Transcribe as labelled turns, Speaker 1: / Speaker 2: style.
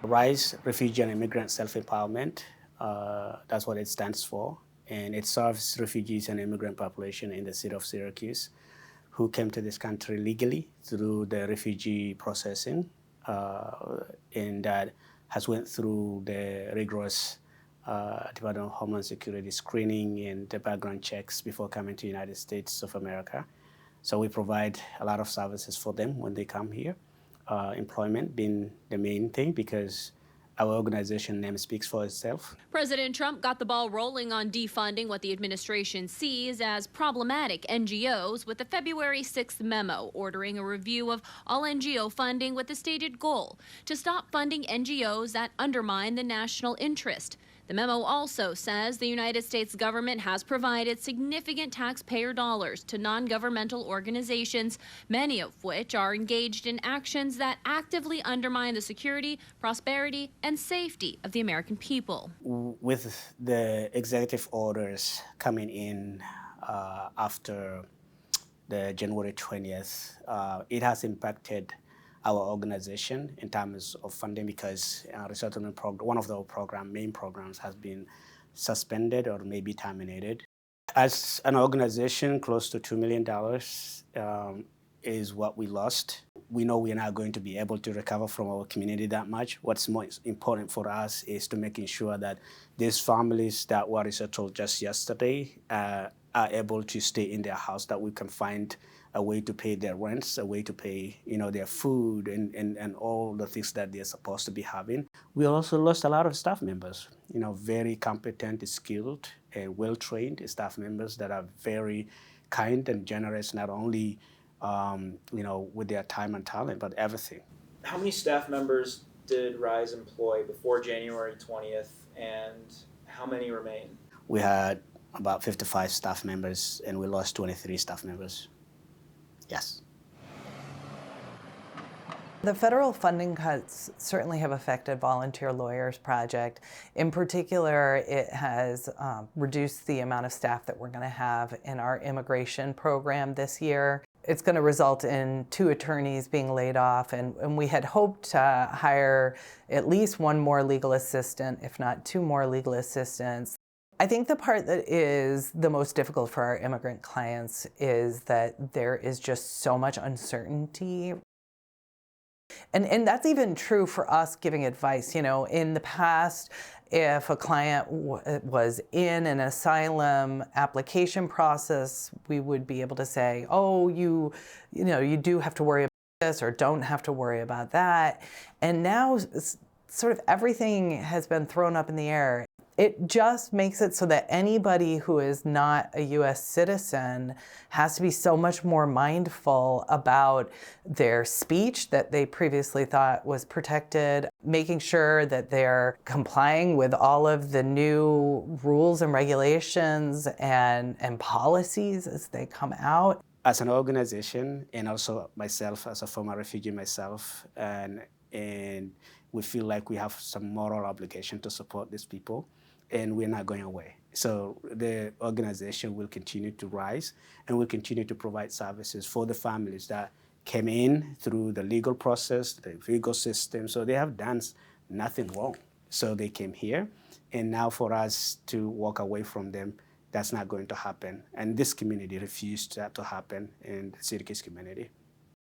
Speaker 1: RISE, Refugee and Immigrant Self-Empowerment, that's what it stands for. And it serves refugees and immigrant population in the city of Syracuse who came to this country legally through the refugee processing, and that has went through the rigorous Department of Homeland Security screening and the background checks before coming to the United States of America. So we provide a lot of services for them when they come here. Employment being the main thing because our organization name speaks for itself.
Speaker 2: President Trump got the ball rolling on defunding what the administration sees as problematic NGOs with the February 6th memo ordering a review of all NGO funding with the stated goal to stop funding NGOs that undermine the national interest. The memo also says the United States government has provided significant taxpayer dollars to non-governmental organizations, many of which are engaged in actions that actively undermine the security, prosperity, and safety of the American people.
Speaker 1: With the executive orders coming in after the January 20th, it has impacted our organization in terms of funding because resettlement program, one of the main programs has been suspended or maybe terminated. As an organization, close to $2 million is what we lost. We know we're not going to be able to recover from our community that much. What's most important for us is to making sure that these families that were resettled just yesterday are able to stay in their house, that we can find a way to pay their rents, a way to pay their food and all the things that they're supposed to be having. We also lost a lot of staff members, very competent, skilled, and well-trained staff members that are very kind and generous, not only with their time and talent, but everything.
Speaker 3: How many staff members did RISE employ before January 20th, and how many remain?
Speaker 1: We had about 55 staff members, and we lost 23 staff members. Yes.
Speaker 4: The federal funding cuts certainly have affected Volunteer Lawyers Project. In particular, it has reduced the amount of staff that we're going to have in our immigration program this year. It's going to result in 2 attorneys being laid off, and we had hoped to hire at least 1 more legal assistant, if not 2 more legal assistants. I think the part that is the most difficult for our immigrant clients is that there is just so much uncertainty. And that's even true for us giving advice. In the past, if a client was in an asylum application process, we would be able to say, oh, you do have to worry about this or don't have to worry about that. And now sort of everything has been thrown up in the air. It just makes it so that anybody who is not a U.S. citizen has to be so much more mindful about their speech that they previously thought was protected, making sure that they're complying with all of the new rules and regulations and policies as they come out.
Speaker 1: As an organization, and also myself as a former refugee myself, and we feel like we have some moral obligation to support these people, and we're not going away. So the organization will continue to rise and will continue to provide services for the families that came in through the legal process, the legal system. So they have done nothing wrong. So they came here, and now for us to walk away from them, that's not going to happen. And this community refused that to happen in the Syracuse community.